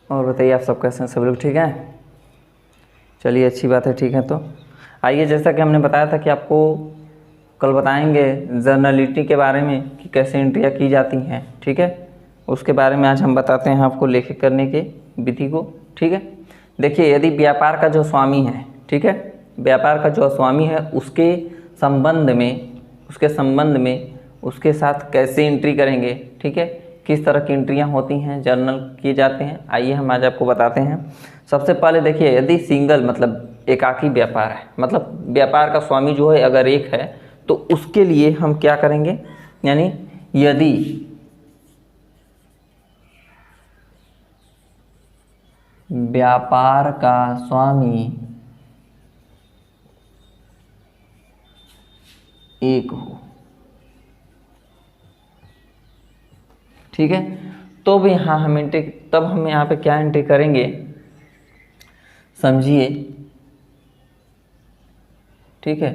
और बताइए आप सब कैसे हैं? सब लोग ठीक हैं? चलिए अच्छी बात है, ठीक है। तो आइए, जैसा कि हमने बताया था कि आपको कल बताएंगे जर्नलिटी के बारे में कि कैसे एंट्रियाँ की जाती हैं, ठीक है। उसके बारे में आज हम बताते हैं आपको लेखक करने के विधि को, ठीक है। देखिए, यदि व्यापार का जो स्वामी है, ठीक है, व्यापार का जो स्वामी है उसके संबंध में उसके साथ कैसे एंट्री करेंगे, ठीक है, किस तरह की एंट्रियाँ होती हैं, जर्नल किए जाते हैं, आइए हम आज आपको बताते हैं। सबसे पहले देखिए, यदि सिंगल मतलब एकाकी व्यापार है, मतलब व्यापार का स्वामी जो है अगर एक है, तो उसके लिए हम क्या करेंगे, यानी यदि व्यापार का स्वामी एक हो, ठीक है, तो भी यहाँ हम एंट्री, तब हम यहाँ पे क्या एंट्री करेंगे समझिए, ठीक है।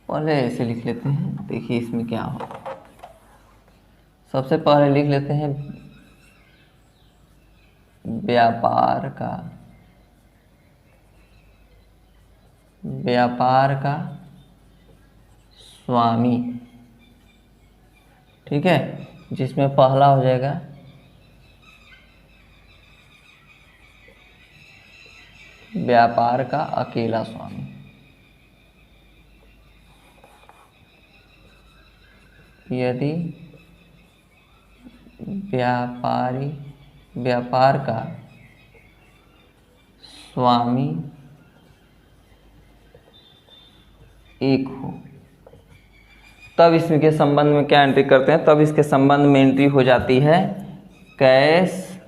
पहले ऐसे लिख लेते हैं, देखिए इसमें क्या हो। सबसे पहले लिख लेते हैं व्यापार का स्वामी, ठीक है, जिसमें पहला हो जाएगा व्यापार का अकेला स्वामी। यदि व्यापार का स्वामी एक हो, तब इसमें के संबंध में क्या एंट्री करते हैं, तब इसके संबंध में एंट्री हो जाती है cash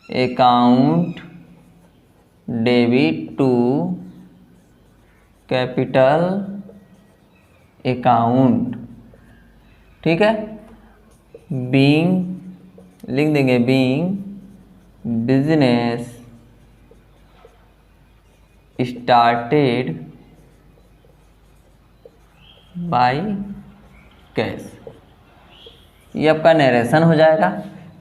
account debit to capital account, ठीक है। बीइंग लिख देंगे, being business started by cash. ये आपका नरेशन हो जाएगा।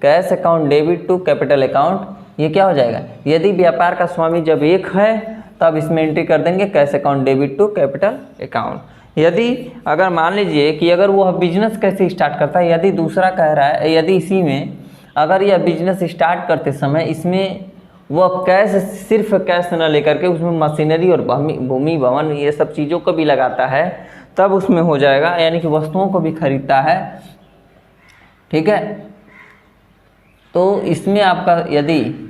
Cash account debit to capital account, ये क्या हो जाएगा, यदि व्यापार का स्वामी जब एक है तब इसमें एंट्री कर देंगे cash account debit to capital account. यदि अगर मान लीजिए कि अगर वह बिजनेस कैसे स्टार्ट करता है, यदि दूसरा कह रहा है, यदि इसी में अगर यह बिजनेस स्टार्ट करते समय इसमें वह कैश, सिर्फ कैश न लेकर के उसमें मशीनरी और भूमि भवन ये सब चीज़ों को भी लगाता है, तब उसमें हो जाएगा, यानी कि वस्तुओं को भी खरीदता है, ठीक है। तो इसमें आपका यदि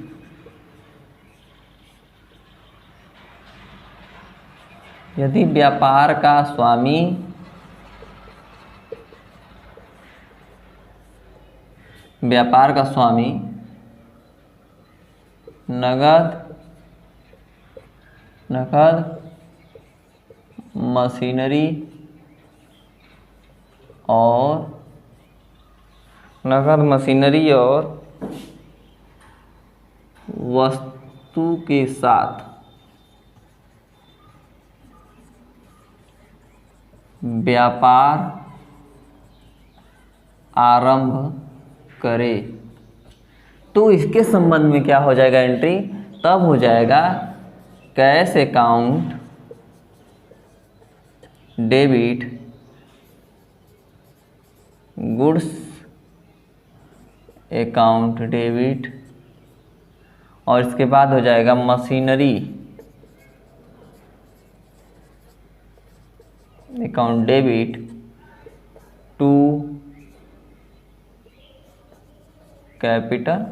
व्यापार का स्वामी नगद मशीनरी और वस्तु के साथ व्यापार आरंभ करे, तो इसके संबंध में क्या हो जाएगा एंट्री, तब हो जाएगा cash account debit goods account debit, और इसके बाद हो जाएगा machinery account debit to capital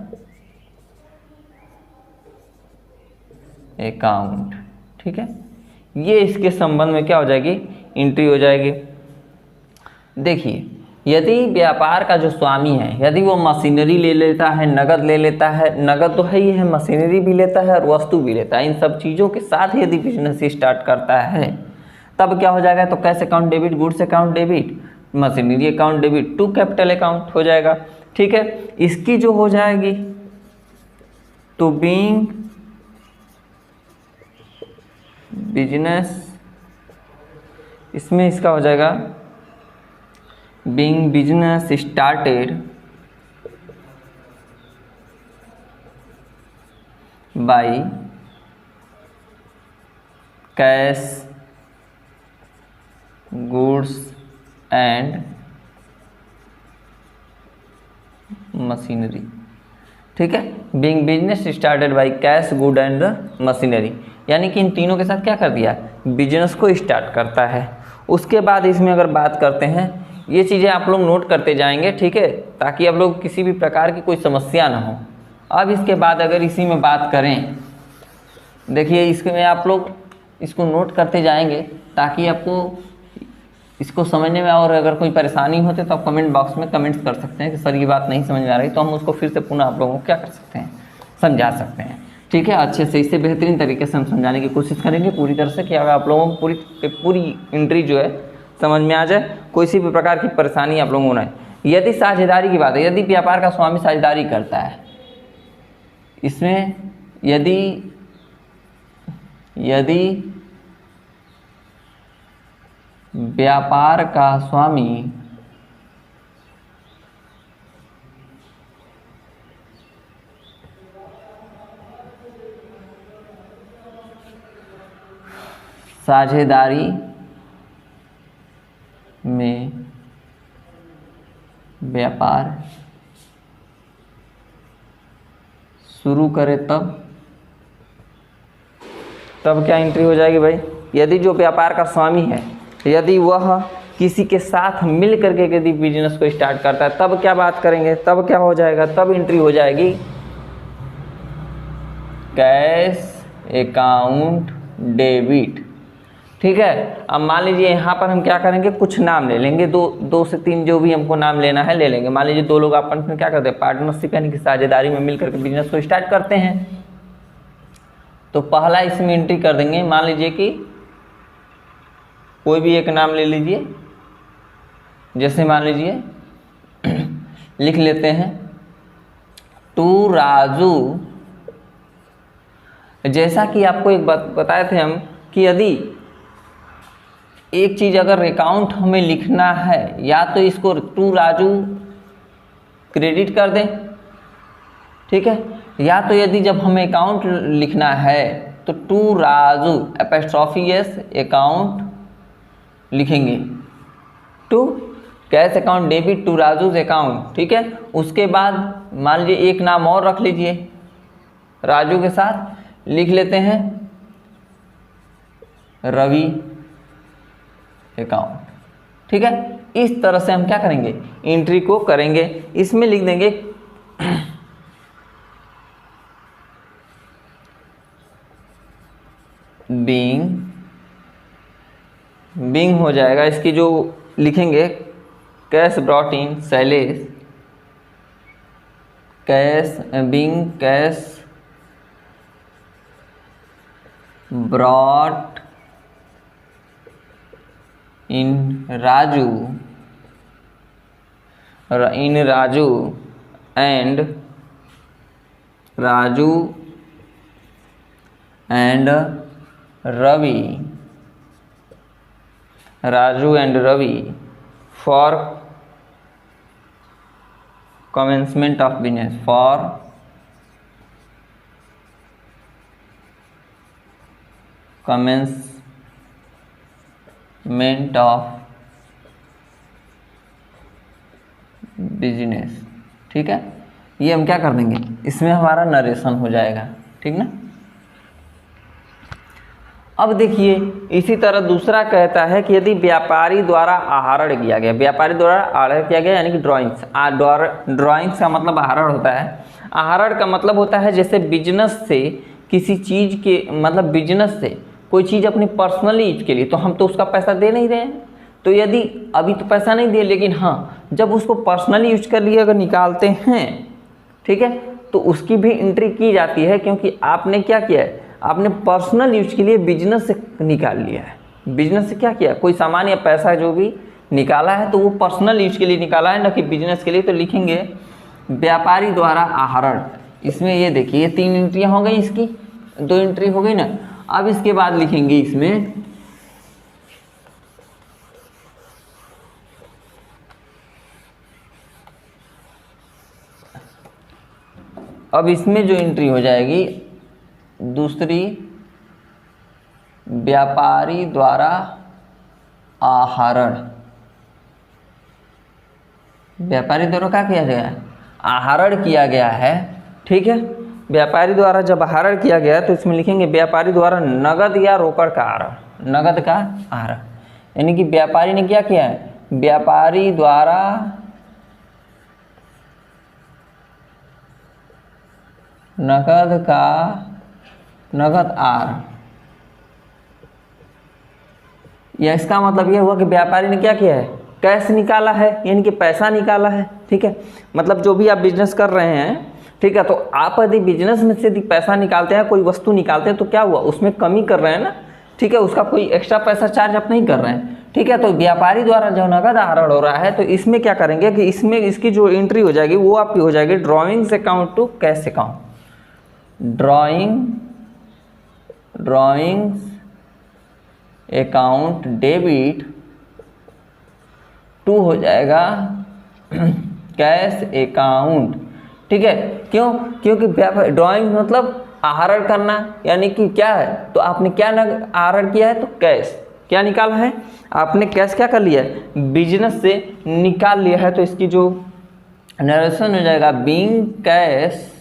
account, ठीक है। ये इसके संबंध में क्या हो जाएगी, एंट्री हो जाएगी। देखिए, यदि व्यापार का जो स्वामी है, यदि वो मशीनरी ले लेता है, नगद ले लेता है, नगद तो है ही है, मशीनरी भी लेता है और वस्तु भी लेता है, इन सब चीज़ों के साथ यदि बिजनेस स्टार्ट करता है, तब क्या हो जाएगा, तो cash account debit goods account debit machinery account debit to capital account हो जाएगा, ठीक है। इसकी जो हो जाएगी तो बीइंग बिजनेस, इसमें इसका हो जाएगा being business started by cash goods and machinery. ठीक है, being business started by cash good and machinery, यानी कि इन तीनों के साथ क्या कर दिया, बिजनेस को स्टार्ट करता है। उसके बाद इसमें अगर बात करते हैं, ये चीज़ें आप लोग नोट करते जाएंगे, ठीक है, ताकि आप लोग किसी भी प्रकार की कोई समस्या ना हो। अब इसके बाद अगर इसी में बात करें, देखिए इसमें आप लोग इसको नोट करते जाएंगे ताकि आपको इसको समझने में, और अगर कोई परेशानी होती है तो आप कमेंट बॉक्स में कमेंट्स कर सकते हैं कि सर ये बात नहीं समझ में आ रही, तो हम उसको फिर से पुनः आप लोगों को क्या कर सकते हैं, समझा सकते हैं। ठीक है, अच्छे से इससे बेहतरीन तरीके से हम समझाने की कोशिश करेंगे पूरी तरह से कि अगर आप लोगों को पूरी एंट्री जो है समझ में आ जाए, कोई सी भी प्रकार की परेशानी आप लोगों को ना। यदि साझेदारी की बात है, यदि व्यापार का स्वामी साझेदारी करता है, इसमें यदि व्यापार का स्वामी साझेदारी में व्यापार शुरू करे तब क्या एंट्री हो जाएगी भाई। यदि जो व्यापार का स्वामी है, यदि वह किसी के साथ मिल करके यदि बिजनेस को स्टार्ट करता है, तब क्या बात करेंगे, तब क्या हो जाएगा, तब एंट्री हो जाएगी कैश अकाउंट डेबिट। ठीक है, अब मान लीजिए यहाँ पर हम क्या करेंगे, कुछ नाम ले लेंगे, दो से तीन जो भी हमको नाम लेना है ले लेंगे। मान लीजिए दो लोग आपस में क्या करते हैं, पार्टनरशिप यानी कि साझेदारी में मिल करके बिजनेस को स्टार्ट करते हैं। तो पहला इसमें एंट्री कर देंगे, मान लीजिए कि कोई भी एक नाम ले लीजिए, जैसे मान लीजिए लिख लेते हैं टू राजू। जैसा कि आपको एक बात बताए थे हम कि यदि एक चीज़ अगर अकाउंट हमें लिखना है, या तो इसको टू राजू क्रेडिट कर दें, ठीक है, या तो यदि जब हमें अकाउंट लिखना है तो to Raju apostrophe S account लिखेंगे, to cash account debit to Raju's account. ठीक है, उसके बाद मान लीजिए एक नाम और रख लीजिए, राजू के साथ लिख लेते हैं रवि अकाउंट। ठीक है, इस तरह से हम क्या करेंगे, एंट्री को करेंगे। इसमें लिख देंगे बीइंग हो जाएगा, इसकी जो लिखेंगे cash brought in Shailesh, cash being cash brought in Raju and Raju and Ravi for commencement of business, for commencement of business। ठीक है, ये हम क्या कर देंगे, इसमें हमारा नरेशन हो जाएगा। ठीक ना। अब देखिए इसी तरह दूसरा कहता है कि यदि व्यापारी द्वारा आहरण किया गया, व्यापारी द्वारा आहरण किया गया यानी कि ड्राइंग्स का मतलब आहरण होता है। आहरण का मतलब होता है जैसे बिजनेस से किसी चीज़ के, मतलब बिजनेस से कोई चीज़ अपनी पर्सनली यूज के लिए, तो हम तो उसका पैसा दे नहीं रहे हैं। तो यदि अभी तो पैसा नहीं दिए, लेकिन हाँ जब उसको पर्सनली यूज कर लिए अगर निकालते हैं, ठीक है, तो उसकी भी एंट्री की जाती है, क्योंकि आपने क्या किया है, आपने पर्सनल यूज के लिए बिजनेस से निकाल लिया है। बिजनेस से क्या किया, कोई सामान या पैसा जो भी निकाला है तो वो पर्सनल यूज के लिए निकाला है, न कि बिजनेस के लिए। तो लिखेंगे व्यापारी द्वारा आहरण। इसमें ये देखिए ये 3 एंट्रियाँ हो गई, इसकी 2 एंट्री हो गई ना। अब इसके बाद लिखेंगे इसमें अब इसमें जो एंट्री हो जाएगी दूसरी व्यापारी द्वारा आहरण, व्यापारी द्वारा क्या किया गया है, आहरण किया गया है। ठीक है, व्यापारी द्वारा जब आहरण किया गया तो इसमें लिखेंगे व्यापारी द्वारा नगद या रोकड़ का आहरण, नगद का आहरण, यानी कि व्यापारी ने क्या किया है, व्यापारी द्वारा नगद आहरण। या इसका मतलब ये हुआ कि व्यापारी ने क्या किया है, कैश निकाला है, यानी कि पैसा निकाला है। ठीक है, मतलब जो भी आप बिजनेस कर रहे हैं, ठीक है, तो आप यदि बिजनेस में से यदि पैसा निकालते हैं, कोई वस्तु निकालते हैं, तो क्या हुआ, उसमें कमी कर रहे हैं ना। ठीक है, उसका कोई एक्स्ट्रा पैसा चार्ज आप नहीं कर रहे हैं। ठीक है, तो व्यापारी द्वारा जो नगद आहरण हो रहा है, तो इसमें क्या करेंगे कि इसमें इसकी जो एंट्री हो जाएगी वो आपकी हो जाएगी drawings account to cash account, drawings account debit to हो जाएगा कैश अकाउंट। ठीक है, क्यों, क्योंकि ड्राइंग मतलब आहरण करना, यानी कि क्या है, तो आपने क्या आहरण किया है, तो कैश क्या निकाला है, आपने कैश क्या कर लिया है, बिजनेस से निकाल लिया है। तो इसकी जो नरेशन हो जाएगा बीइंग कैश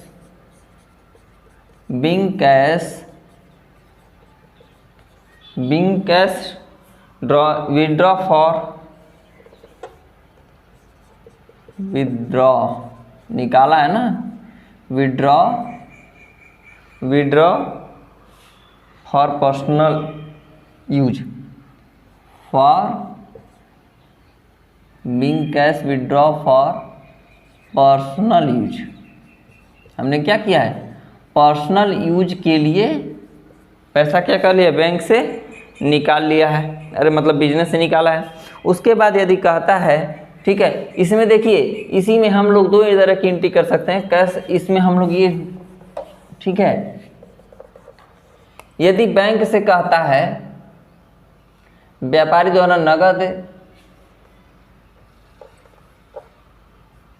विड्रॉ निकाला है ना, withdraw for personal use, being cash withdraw for personal use. हमने क्या किया है, पर्सनल यूज के लिए पैसा क्या कर लिया, बैंक से निकाल लिया है, अरे मतलब बिजनेस से निकाला है। उसके बाद यदि कहता है, ठीक है, इसमें देखिए, इसी में हम लोग दो तरह की एंट्री कर सकते हैं कैश, इसमें हम लोग ये, ठीक है, यदि बैंक से कहता है व्यापारी द्वारा नगद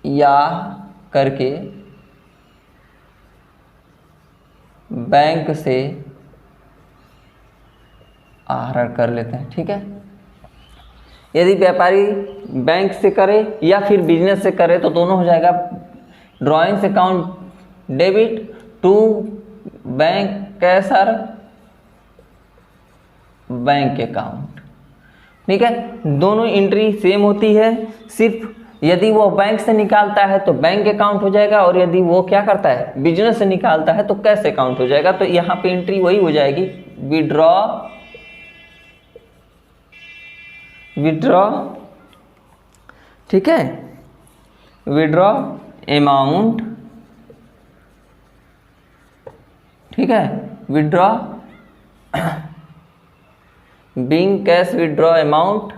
या करके बैंक से आहरण कर लेते हैं। ठीक है, यदि व्यापारी बैंक से करे या फिर बिजनेस से करे तो दोनों हो जाएगा drawings account debit to bank cash or bank account. ठीक है, दोनों एंट्री सेम होती है, सिर्फ यदि वो बैंक से निकालता है तो बैंक अकाउंट हो जाएगा, और यदि वो क्या करता है बिजनेस से निकालता है तो कैश अकाउंट हो जाएगा। तो यहाँ पे एंट्री वही हो जाएगी, विड्रॉ, ठीक है, विड्रॉ अमाउंट, ठीक है, withdraw being cash withdraw amount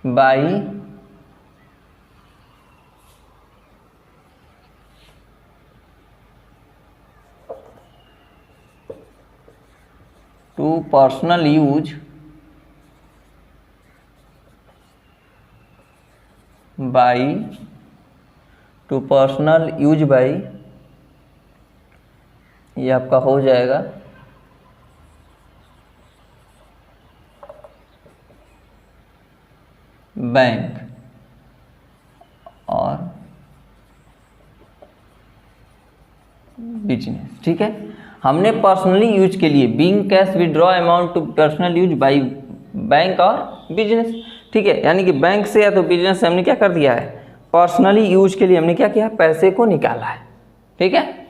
by two personal use by ये आपका हो जाएगा बैंक और बिजनेस। ठीक है, हमने पर्सनली यूज के लिए being cash withdraw amount to personal use by bank और बिजनेस। ठीक है, यानी कि बैंक से या तो बिजनेस से हमने क्या कर दिया है, पर्सनली यूज के लिए हमने क्या किया, पैसे को निकाला है। ठीक है,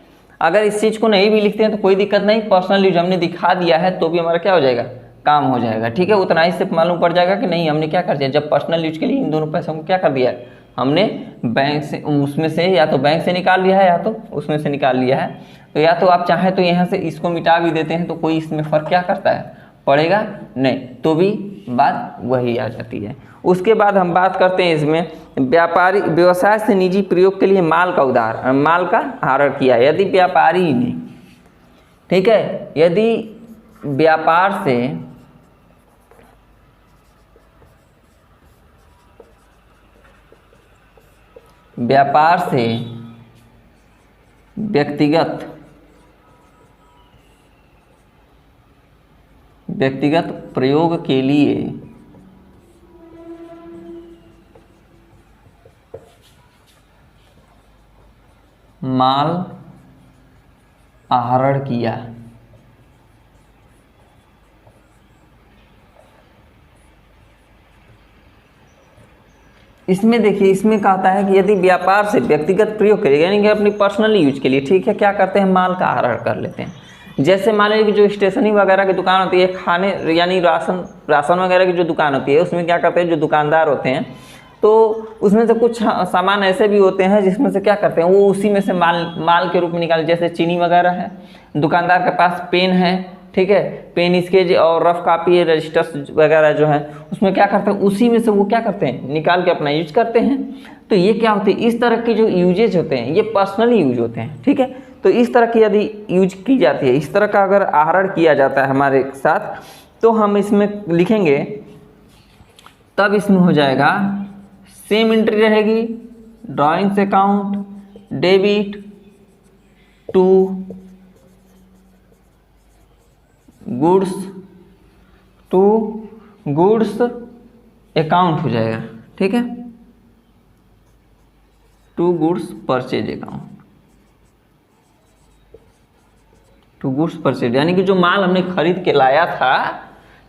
अगर इस चीज़ को नहीं भी लिखते हैं तो कोई दिक्कत नहीं, पर्सनल यूज हमने दिखा दिया है तो भी हमारा क्या हो जाएगा, काम हो जाएगा। ठीक है, उतना ही से मालूम पड़ जाएगा कि नहीं हमने क्या कर दिया, जब पर्सनल यूज के लिए इन दोनों पैसों को क्या कर दिया है, हमने बैंक से, उसमें से या तो बैंक से निकाल लिया है या तो उसमें से निकाल लिया है। तो या तो आप चाहें तो यहाँ से इसको मिटा भी देते हैं तो कोई इसमें फ़र्क क्या करता है, पड़ेगा नहीं, तो भी बात वही आ जाती है। उसके बाद हम बात करते हैं इसमें व्यापारी व्यवसाय से निजी प्रयोग के लिए माल का आहरण किया। यदि व्यापारी ने, ठीक है, यदि व्यापार से व्यक्तिगत प्रयोग के लिए माल आहरण किया। इसमें देखिए, इसमें कहता है कि यदि व्यापार से व्यक्तिगत प्रयोग करेगा, यानी कि अपनी पर्सनल यूज के लिए, ठीक है, क्या करते हैं, माल का आहरण कर लेते हैं। जैसे मान लीजिए कि जो स्टेशनरी वगैरह की दुकान होती है, खाने यानी राशन वगैरह की जो दुकान होती है, उसमें क्या करते हैं, जो दुकानदार होते हैं, तो उसमें से कुछ सामान ऐसे भी होते हैं जिसमें से क्या करते हैं, वो उसी में से माल के रूप में निकाल, जैसे चीनी वगैरह है, दुकानदार के पास पेन है, ठीक है, पेन स्केच और रफ कापी है, रजिस्टर्स वगैरह जो है, उसमें क्या करते हैं, उसी में से वो क्या करते हैं, निकाल के अपना यूज करते हैं। तो ये क्या होते हैं, इस तरह के जो यूजेज होते हैं ये पर्सनली यूज होते हैं, ठीक है। तो इस तरह की यदि यूज की जाती है, इस तरह का अगर आहरण किया जाता है हमारे साथ, तो हम इसमें लिखेंगे, तब इसमें हो जाएगा सेम एंट्री रहेगी, drawings account debit to goods account हो जाएगा, ठीक है, to goods purchase account, to goods purchase, यानी कि जो माल हमने खरीद के लाया था,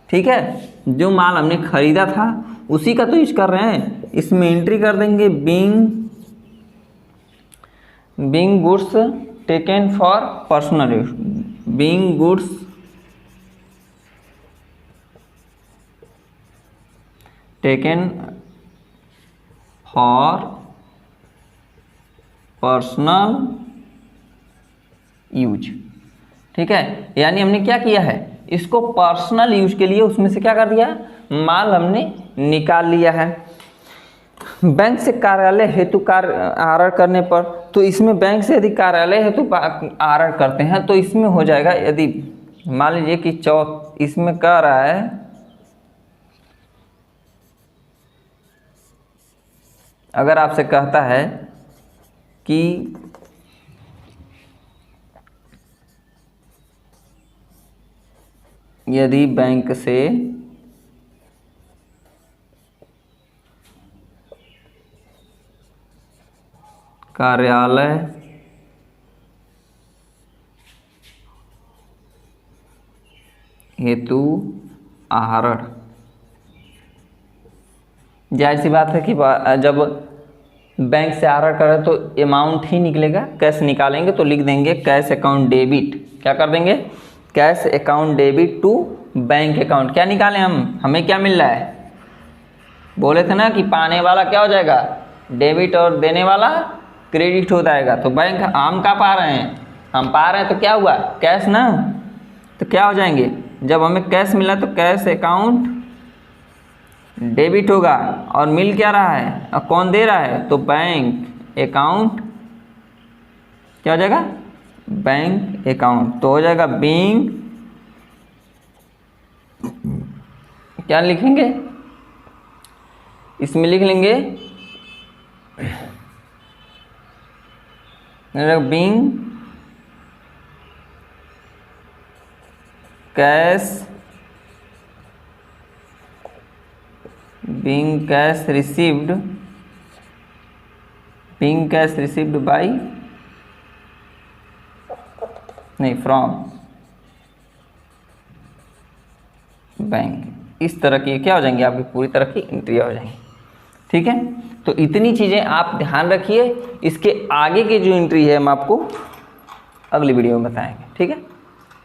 ठीक है, जो माल हमने खरीदा था उसी का तो यूज कर रहे हैं। इसमें एंट्री कर देंगे being goods taken for personal use, being goods taken for personal use, ठीक है, यानी हमने क्या किया है, इसको पर्सनल यूज के लिए उसमें से क्या कर दिया, माल हमने निकाल लिया है। बैंक से कार्यालय हेतु कार्य आहरण करने पर, तो इसमें बैंक से यदि कार्यालय हेतु आहरण करते हैं तो इसमें हो जाएगा, यदि मान लीजिए कि इसमें कह रहा है, अगर आपसे कहता है कि यदि बैंक से कार्यालय हेतु आहरण, जाहिर सी बात है कि जब बैंक से आहरण करें तो अमाउंट ही निकलेगा, कैश निकालेंगे तो लिख देंगे कैश अकाउंट डेबिट, क्या कर देंगे, cash account debit to bank account. क्या निकालें हम, हमें क्या मिल रहा है, बोले थे ना कि पाने वाला क्या हो जाएगा, डेबिट, और देने वाला क्रेडिट हो जाएगा। तो बैंक हम क्या पा रहे हैं, हम पा रहे हैं, तो क्या हुआ, कैश ना, तो क्या हो जाएंगे, जब हमें कैश मिला तो कैश अकाउंट डेबिट होगा, और मिल क्या रहा है, और कौन दे रहा है, तो बैंक अकाउंट क्या हो जाएगा, बैंक अकाउंट, तो हो जाएगा बीइंग, क्या लिखेंगे, इसमें लिख लेंगे being cash, being cash received, being cash received by, नहीं, फ्रॉम बैंक। इस तरह की क्या हो जाएंगी, आपकी पूरी तरह की एंट्री हो जाएंगी, ठीक है। तो इतनी चीज़ें आप ध्यान रखिए, इसके आगे की जो एंट्री है हम आपको अगली वीडियो में बताएंगे, ठीक है।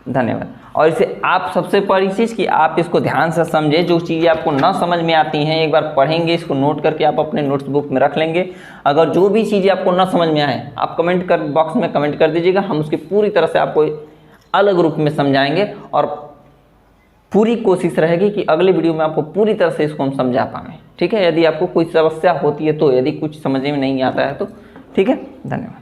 धन्यवाद। और इसे आप सबसे बड़ी चीज़ कि आप इसको ध्यान से समझें, जो चीज़ें आपको ना समझ में आती हैं एक बार पढ़ेंगे, इसको नोट करके आप अपने नोट्स बुक में रख लेंगे। अगर जो भी चीज़ें आपको ना समझ में आए, आप कमेंट कर बॉक्स में कमेंट कर दीजिएगा, हम उसकी पूरी तरह से आपको अलग रूप में समझाएंगे, और पूरी कोशिश रहेगी कि अगली वीडियो में आपको पूरी तरह से इसको हम समझा पाएँ, ठीक है। यदि आपको कोई समस्या होती है तो, यदि कुछ समझ में नहीं आता है तो, ठीक है। धन्यवाद।